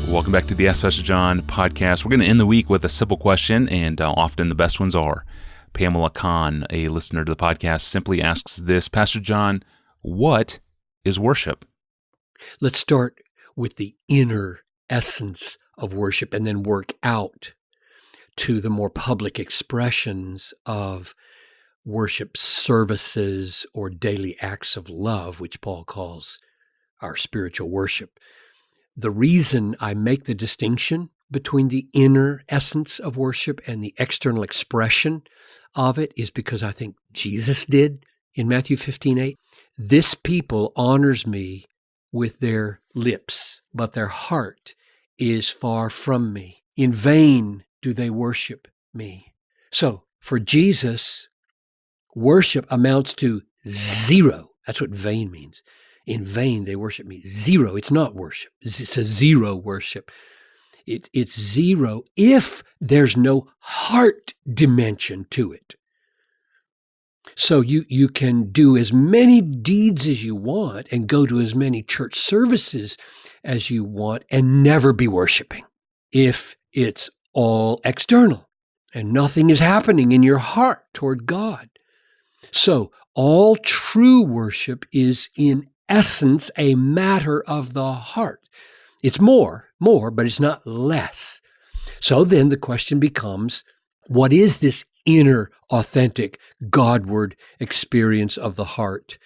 Welcome back to the Ask Pastor John podcast. We're going to end the week with a simple question, and often the best ones are. Pamela Kahn, a listener to the podcast, simply asks this: Pastor John, what is worship? Let's start with the inner essence of worship and then work out to the more public expressions of worship services or daily acts of love, which Paul calls our spiritual worship. The reason I make the distinction between the inner essence of worship and the external expression of it is because I think Jesus did in Matthew 15:8. This people honors me with their lips, but their heart is far from me. In vain do they worship me. So for Jesus, worship amounts to zero. That's what vain means. In vain they worship me. Zero. It's not worship. It's a zero worship. It's zero if there's no heart dimension to it. So you can do as many deeds as you want and go to as many church services as you want and never be worshiping if it's all external and nothing is happening in your heart toward God. So all true worship is in essence a matter of the heart. It's more, but it's not less. So then the question becomes, what is this inner, authentic, Godward experience of the heart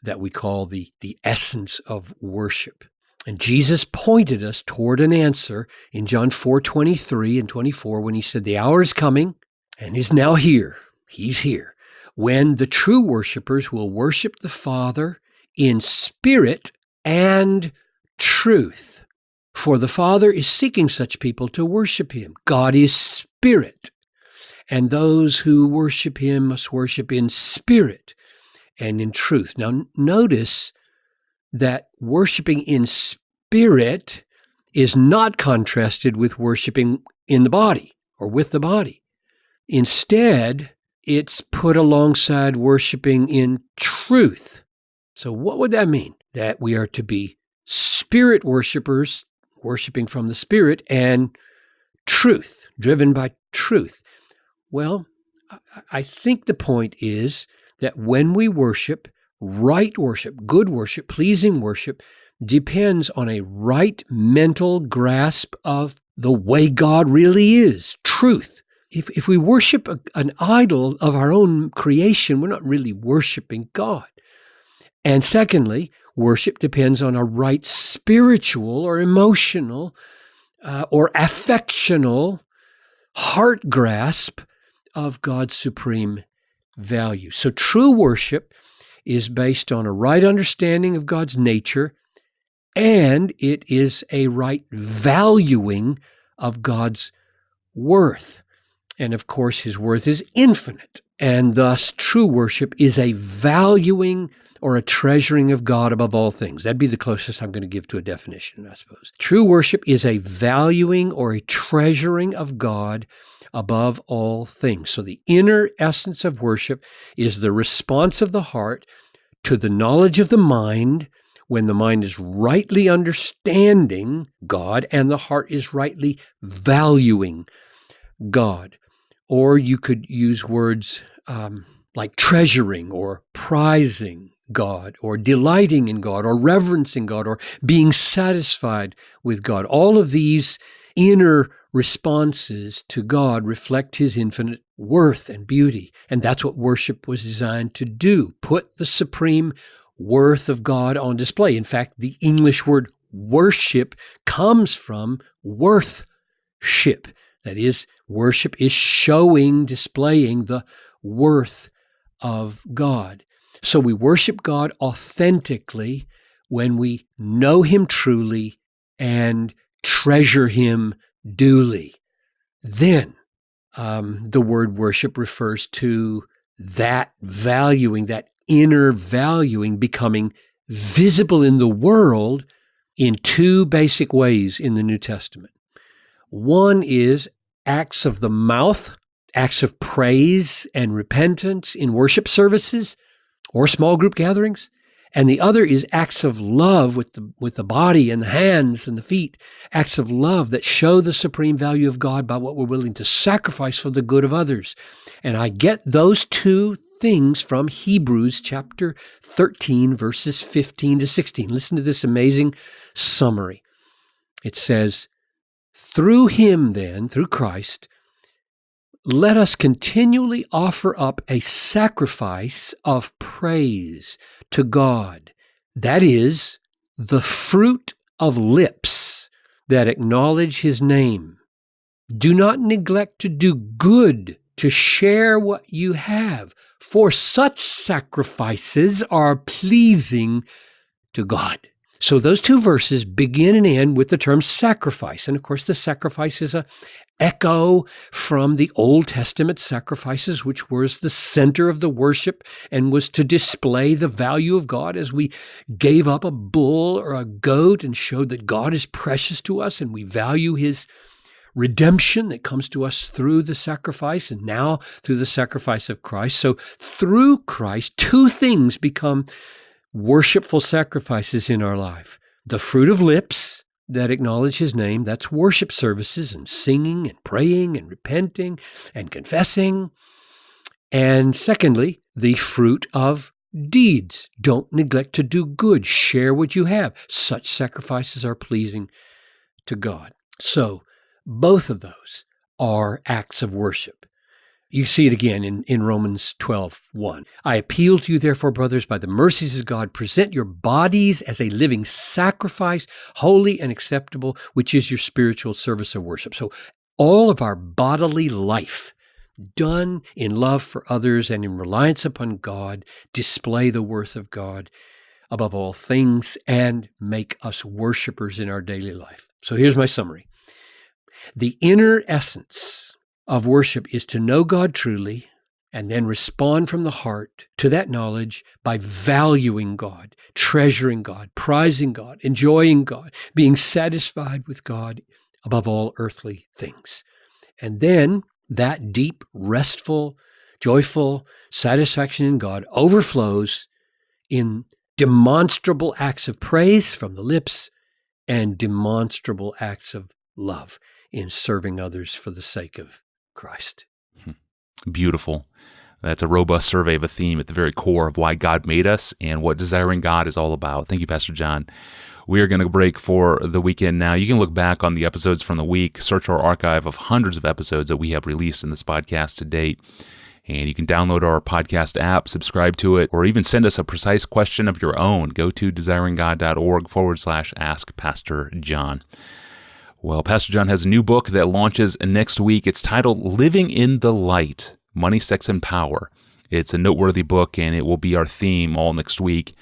that we call the essence of worship? And Jesus pointed us toward an answer in John 4:23 and 24 when he said, the hour is coming and is now here. He's here. When the true worshipers will worship the Father in spirit and truth. For the Father is seeking such people to worship him. God is spirit, and those who worship him must worship in spirit and in truth. Now notice that worshiping in spirit is not contrasted with worshiping in the body or with the body. Instead, it's put alongside worshiping in truth. So what would that mean? That we are to be spirit worshipers, worshiping from the Spirit, and truth, driven by truth. Well, I think the point is that when we worship, right worship, good worship, pleasing worship, depends on a right mental grasp of the way God really is, truth. If we worship an idol of our own creation, we're not really worshiping God. And secondly, worship depends on a right spiritual or emotional or affectional heart grasp of God's supreme value. So true worship is based on a right understanding of God's nature, and it is a right valuing of God's worth. And of course, his worth is infinite. And thus, true worship is a valuing or a treasuring of God above all things. That'd be the closest I'm going to give to a definition, I suppose. True worship is a valuing or a treasuring of God above all things. So the inner essence of worship is the response of the heart to the knowledge of the mind when the mind is rightly understanding God and the heart is rightly valuing God. Or you could use words like treasuring or prizing God, or delighting in God, or reverencing God, or being satisfied with God. All of these inner responses to God reflect his infinite worth and beauty. And that's what worship was designed to do, put the supreme worth of God on display. In fact, the English word worship comes from worthship. That is, worship is showing, displaying the worth of God. So we worship God authentically when we know him truly and treasure him duly. Then the word worship refers to that valuing, that inner valuing becoming visible in the world in two basic ways in the New Testament. One is acts of the mouth, acts of praise and repentance in worship services or small group gatherings. And the other is acts of love with the body and the hands and the feet, acts of love that show the supreme value of God by what we're willing to sacrifice for the good of others. And I get those two things from Hebrews chapter 13, verses 15 to 16. Listen to this amazing summary. It says, through him then, through Christ, let us continually offer up a sacrifice of praise to God. That is, the fruit of lips that acknowledge his name. Do not neglect to do good, to share what you have, for such sacrifices are pleasing to God. So those two verses begin and end with the term sacrifice. And of course, the sacrifice is an echo from the Old Testament sacrifices, which was the center of the worship and was to display the value of God as we gave up a bull or a goat and showed that God is precious to us and we value his redemption that comes to us through the sacrifice and now through the sacrifice of Christ. So through Christ, two things become worshipful sacrifices in our life. The fruit of lips that acknowledge his name, that's worship services and singing and praying and repenting and confessing. And secondly, the fruit of deeds. Don't neglect to do good. Share what you have. Such sacrifices are pleasing to God. So both of those are acts of worship. You see it again in Romans 12:1. I appeal to you, therefore, brothers, by the mercies of God, present your bodies as a living sacrifice, holy and acceptable, which is your spiritual service of worship. So all of our bodily life, done in love for others and in reliance upon God, display the worth of God above all things and make us worshipers in our daily life. So here's my summary. The inner essence of worship is to know God truly and then respond from the heart to that knowledge by valuing God, treasuring God, prizing God, enjoying God, being satisfied with God above all earthly things. And then that deep, restful, joyful satisfaction in God overflows in demonstrable acts of praise from the lips and demonstrable acts of love in serving others for the sake of Christ. Beautiful. That's a robust survey of a theme at the very core of why God made us and what desiring God is all about. Thank you, Pastor John. We are going to break for the weekend now. You can look back on the episodes from the week, search our archive of hundreds of episodes that we have released in this podcast to date. And you can download our podcast app, subscribe to it, or even send us a precise question of your own. Go to desiringgod.org/ask Pastor John. Well, Pastor John has a new book that launches next week. It's titled Living in the Light, Money, Sex, and Power. It's a noteworthy book, and it will be our theme all next week.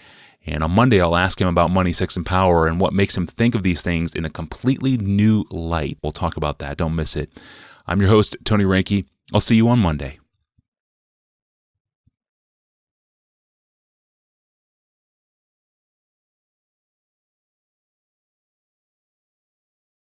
And on Monday, I'll ask him about money, sex, and power and what makes him think of these things in a completely new light. We'll talk about that. Don't miss it. I'm your host, Tony Reinke. I'll see you on Monday.